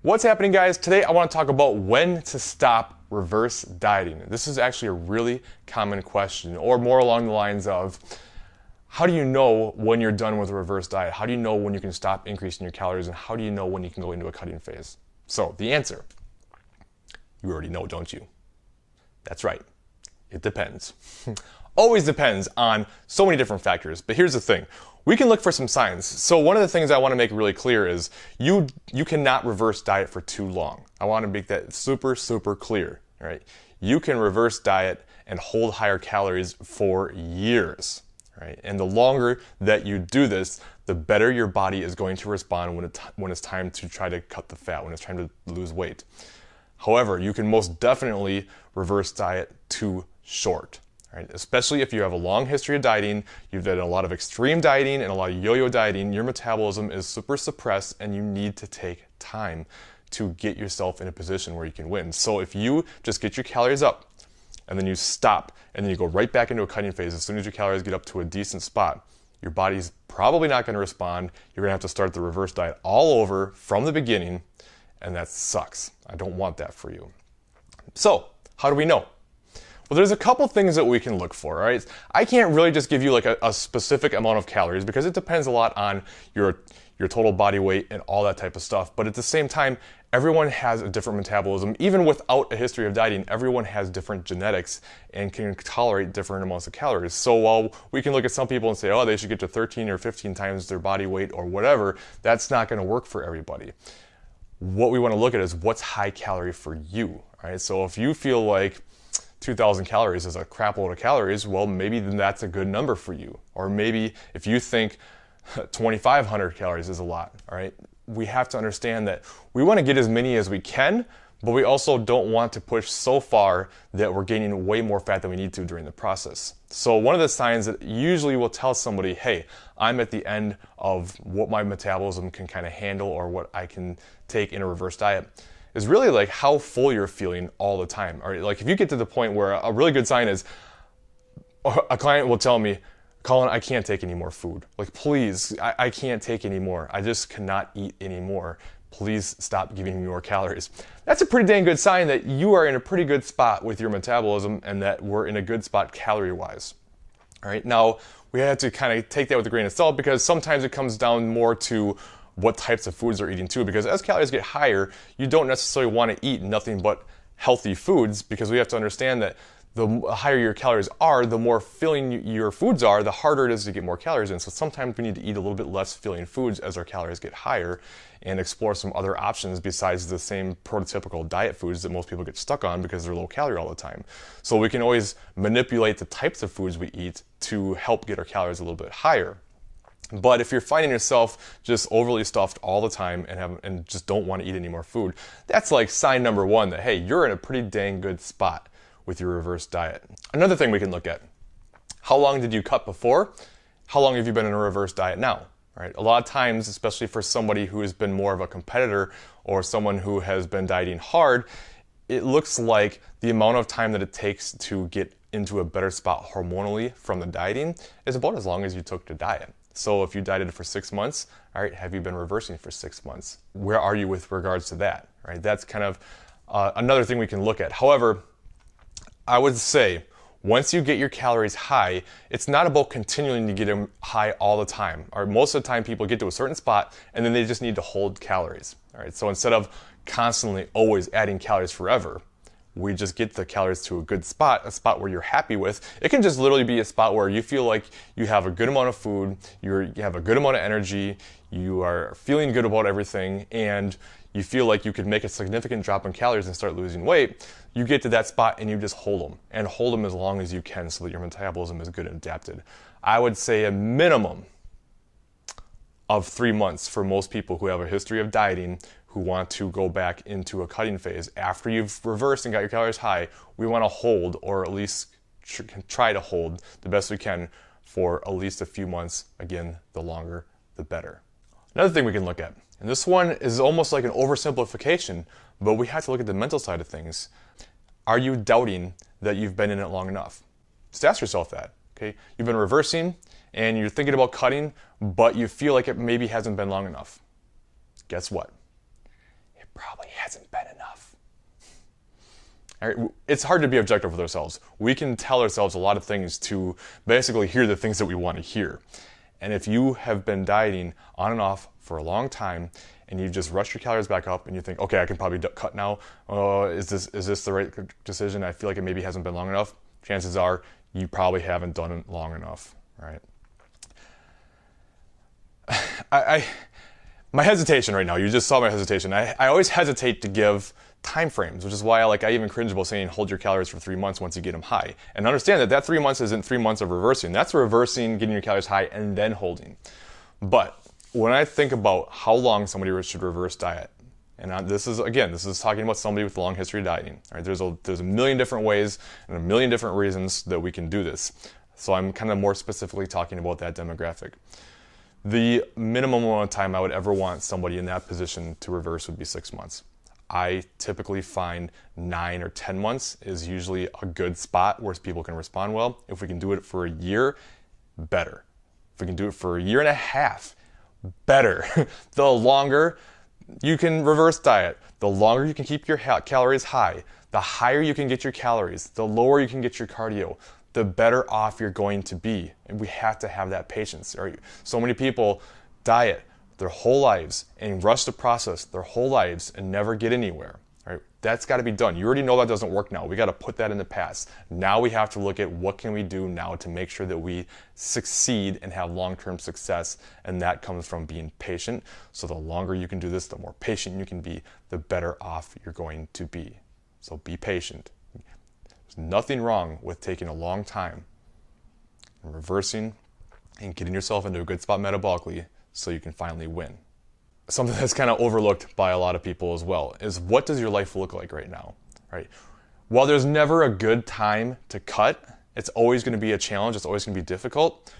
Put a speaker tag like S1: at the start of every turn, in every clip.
S1: What's happening, guys? Today I want to talk about when to stop reverse dieting. This is actually a really common question, or more along the lines of, how do you know when you're done with a reverse diet? How do you know when you can stop increasing your calories? And how do you know when you can go into a cutting phase? So the answer, you already know, don't you? That's right. It depends. Always depends on so many different factors. But here's the thing. We can look for some signs. So one of the things I want to make really clear is you cannot reverse diet for too long. I want to make that super, super clear. Right? You can reverse diet and hold higher calories for years. Right? And the longer that you do this, the better your body is going to respond when it's time to try to cut the fat, when it's time to lose weight. However, you can most definitely reverse diet too short. Right? Especially if you have a long history of dieting, you've done a lot of extreme dieting and a lot of yo-yo dieting, your metabolism is super suppressed and you need to take time to get yourself in a position where you can win. So if you just get your calories up and then you stop and then you go right back into a cutting phase as soon as your calories get up to a decent spot, your body's probably not going to respond. You're going to have to start the reverse diet all over from the beginning, and that sucks. I don't want that for you. So how do we know? Well, there's a couple things that we can look for, right? I can't really just give you like a specific amount of calories because it depends a lot on your total body weight and all that type of stuff. But at the same time, everyone has a different metabolism. Even without a history of dieting, everyone has different genetics and can tolerate different amounts of calories. So while we can look at some people and say, oh, they should get to 13 or 15 times their body weight or whatever, that's not going to work for everybody. What we want to look at is what's high calorie for you, right? So if you feel like 2,000 calories is a crap load of calories, well, maybe then that's a good number for you. Or maybe if you think 2,500 calories is a lot, all right? We have to understand that we want to get as many as we can, but we also don't want to push so far that we're gaining way more fat than we need to during the process. So one of the signs that usually will tell somebody, hey, I'm at the end of what my metabolism can kind of handle or what I can take in a reverse diet, is really like how full you're feeling all the time. All right, like if you get to the point where a really good sign is a client will tell me, Colin, I can't take any more food. Like, please, I can't take any more. I just cannot eat anymore. Please stop giving me more calories. That's a pretty dang good sign that you are in a pretty good spot with your metabolism and that we're in a good spot calorie-wise. All right, now we have to kind of take that with a grain of salt because sometimes it comes down more to what types of foods they're eating too, because as calories get higher, you don't necessarily want to eat nothing but healthy foods, because we have to understand that the higher your calories are, the more filling your foods are, the harder it is to get more calories in. So sometimes we need to eat a little bit less filling foods as our calories get higher and explore some other options besides the same prototypical diet foods that most people get stuck on because they're low calorie all the time. So we can always manipulate the types of foods we eat to help get our calories a little bit higher. But if you're finding yourself just overly stuffed all the time and just don't want to eat any more food, that's like sign number one that, hey, you're in a pretty dang good spot with your reverse diet. Another thing we can look at, how long did you cut before? How long have you been in a reverse diet now? Right? A lot of times, especially for somebody who has been more of a competitor or someone who has been dieting hard, it looks like the amount of time that it takes to get into a better spot hormonally from the dieting is about as long as you took to diet. So if you dieted for 6 months, all right, have you been reversing for 6 months? Where are you with regards to that, right? That's kind of another thing we can look at. However, I would say once you get your calories high, it's not about continuing to get them high all the time. Or most of the time people get to a certain spot and then they just need to hold calories, all right? So instead of constantly always adding calories forever, we just get the calories to a good spot, a spot where you're happy with. It can just literally be a spot where you feel like you have a good amount of food, you have a good amount of energy, you are feeling good about everything, and you feel like you could make a significant drop in calories and start losing weight. You get to that spot and you just hold them, and hold them as long as you can so that your metabolism is good and adapted. I would say a minimum of 3 months for most people who have a history of dieting who want to go back into a cutting phase. After you've reversed and got your calories high, we want to hold, or at least try to hold the best we can for at least a few months. Again, the longer, the better. Another thing we can look at, and this one is almost like an oversimplification, but we have to look at the mental side of things. Are you doubting that you've been in it long enough? Just ask yourself that, okay? You've been reversing and you're thinking about cutting, but you feel like it maybe hasn't been long enough. Guess what? It probably hasn't been enough. All right? It's hard to be objective with ourselves. We can tell ourselves a lot of things to basically hear the things that we want to hear. And if you have been dieting on and off for a long time and you just rush your calories back up and you think, okay, I can probably cut now. Is this the right decision? I feel like it maybe hasn't been long enough. Chances are you probably haven't done it long enough, right? My hesitation right now, you just saw my hesitation. I always hesitate to give time frames, which is why I even cringe about saying hold your calories for 3 months once you get them high. And understand that 3 months isn't 3 months of reversing. That's reversing, getting your calories high, and then holding. But when I think about how long somebody should reverse diet, and this is talking about somebody with a long history of dieting. Right? There's a million different ways and a million different reasons that we can do this. So I'm kind of more specifically talking about that demographic. The minimum amount of time I would ever want somebody in that position to reverse would be 6 months. I typically find 9 or 10 months is usually a good spot where people can respond well. If we can do it for a year, better. If we can do it for a year and a half, better. The longer you can reverse diet, the longer you can keep your calories high, the higher you can get your calories, the lower you can get your cardio, the better off you're going to be. And we have to have that patience. Right? So many people diet their whole lives and rush the process their whole lives and never get anywhere. Right? That's got to be done. You already know that doesn't work now. We got to put that in the past. Now we have to look at what can we do now to make sure that we succeed and have long-term success, and that comes from being patient. So the longer you can do this, the more patient you can be, the better off you're going to be. So be patient. There's nothing wrong with taking a long time and reversing and getting yourself into a good spot metabolically so you can finally win. Something that's kind of overlooked by a lot of people as well is, what does your life look like right now? Right? While there's never a good time to cut, it's always going to be a challenge, it's always going to be difficult.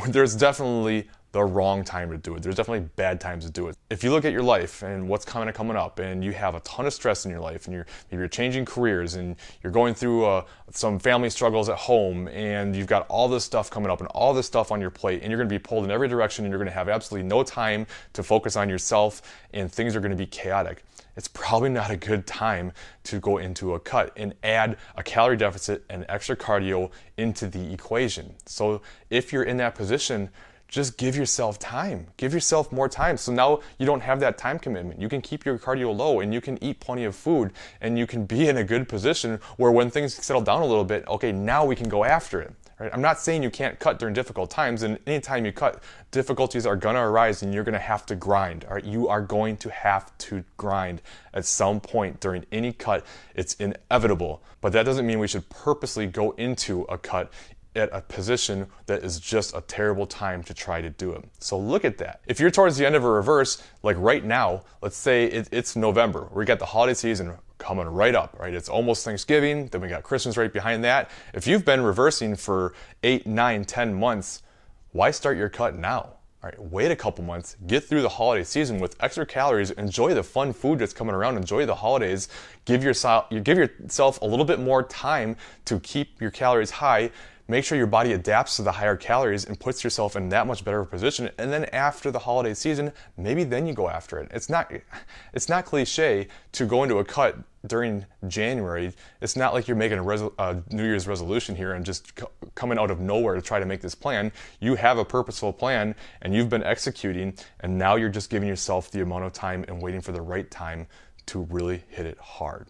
S1: There's definitely the wrong time to do it. There's definitely bad times to do it. If you look at your life and what's coming up, and you have a ton of stress in your life, and you're changing careers, and you're going through some family struggles at home, and you've got all this stuff coming up and all this stuff on your plate, and you're going to be pulled in every direction, and you're going to have absolutely no time to focus on yourself, and things are going to be chaotic. It's probably not a good time to go into a cut and add a calorie deficit and extra cardio into the equation. So if you're in that position, just give yourself time. Give yourself more time. So now you don't have that time commitment. You can keep your cardio low, and you can eat plenty of food, and you can be in a good position where when things settle down a little bit, okay, now we can go after it. Right? I'm not saying you can't cut during difficult times, and anytime you cut, difficulties are gonna arise and you're gonna have to grind. All right? You are going to have to grind at some point during any cut. It's inevitable. But that doesn't mean we should purposely go into a cut at a position that is just a terrible time to try to do it. So look at that. If you're towards the end of a reverse, like right now, let's say it's November, we got the holiday season coming right up, right? It's almost Thanksgiving, then we got Christmas right behind that. If you've been reversing for 8, 9, 10 months, why start your cut now? All right, wait a couple months, get through the holiday season with extra calories, enjoy the fun food that's coming around, enjoy the holidays, give yourself a little bit more time to keep your calories high. Make sure your body adapts to the higher calories and puts yourself in that much better position. And then after the holiday season, maybe then you go after it. It's not cliche to go into a cut during January. It's not like you're making a New Year's resolution here and just coming out of nowhere to try to make this plan. You have a purposeful plan and you've been executing, and now you're just giving yourself the amount of time and waiting for the right time to really hit it hard.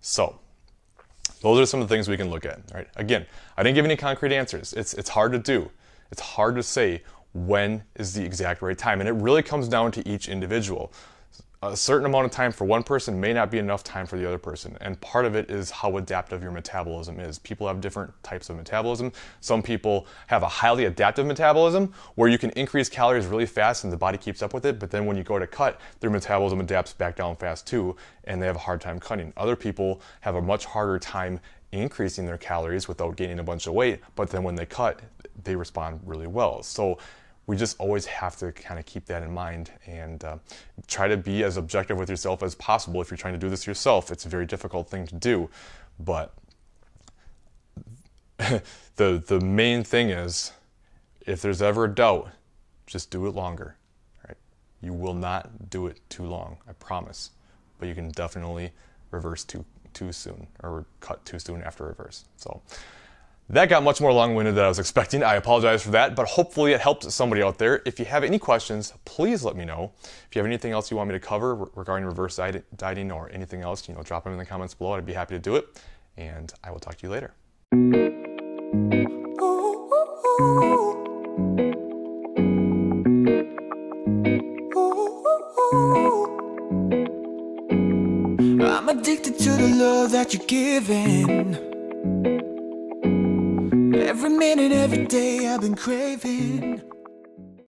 S1: So those are some of the things we can look at. Right? Again, I didn't give any concrete answers. It's hard to do. It's hard to say when is the exact right time. And it really comes down to each individual. A certain amount of time for one person may not be enough time for the other person. And part of it is how adaptive your metabolism is. People have different types of metabolism. Some people have a highly adaptive metabolism where you can increase calories really fast and the body keeps up with it. But then when you go to cut, their metabolism adapts back down fast too, and they have a hard time cutting. Other people have a much harder time increasing their calories without gaining a bunch of weight. But then when they cut, they respond really well. So we just always have to kind of keep that in mind and try to be as objective with yourself as possible. If you're trying to do this yourself, it's a very difficult thing to do. But the main thing is, if there's ever a doubt, just do it longer. Right? You will not do it too long, I promise. But you can definitely reverse too soon, or cut too soon after reverse. So that got much more long-winded than I was expecting. I apologize for that, but hopefully it helped somebody out there. If you have any questions, please let me know. If you have anything else you want me to cover regarding reverse dieting or anything else, drop them in the comments below. I'd be happy to do it, and I will talk to you later.
S2: I'm addicted to the love that you're giving. Every minute, every day I've been craving.